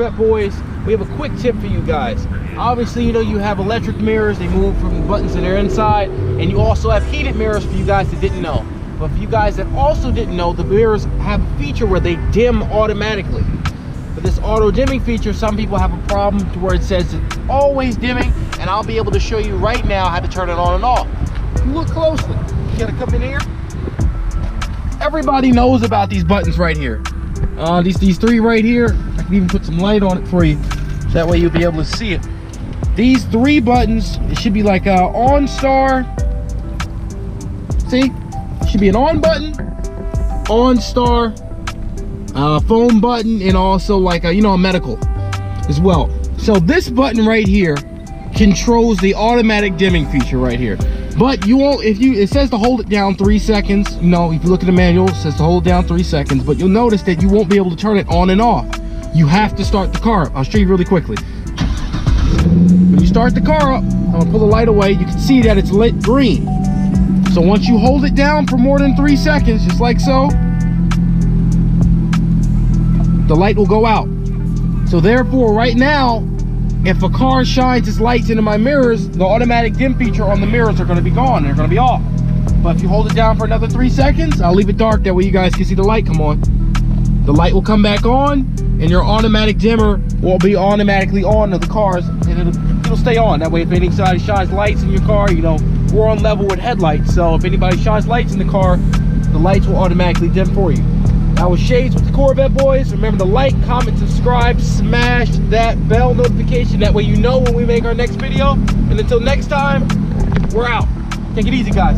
Corvette boys, we have a quick tip for you guys. Obviously, you know, you have electric mirrors, they move from the buttons that are inside, and you also have heated mirrors for you guys that didn't know. But for you guys that also didn't know, the mirrors have a feature where they dim automatically. But this auto dimming feature, some people have a problem to where it says it's always dimming, and I'll be able to show you right now how to turn it on and off. If you look closely, you gotta come in here. Everybody knows about these buttons right here. These three right here. I can even put some light on it for you. That way you'll be able to see it. These three buttons, it should be like a on star. See? It should be an on button, on star, phone button, and also like a, you know, a medical as well. So this button right here controls the automatic dimming feature right here. But you won't, it says to hold it down 3 seconds. You know, if you look at the manual, it says to hold it down 3 seconds, but you'll notice that you won't be able to turn it on and off. You have to start the car up. I'll show you really quickly. When you start the car up, I'm gonna pull the light away, you can see that it's lit green. So once you hold it down for more than 3 seconds, just like so, the light will go out. So therefore, right now, if a car shines its lights into my mirrors, the automatic dim feature on the mirrors are going to be gone. They're going to be off. But if you hold it down for another 3 seconds, I'll leave it dark. That way you guys can see the light come on. The light will come back on, and your automatic dimmer will be automatically on to the cars, and it'll stay on. That way, if anybody shines lights in your car, you know, we're on level with headlights. So if anybody shines lights in the car, the lights will automatically dim for you. That was Shades with the Corvette boys. Remember to like, comment, subscribe, smash that bell notification. That way you know when we make our next video. And until next time, we're out. Take it easy, guys.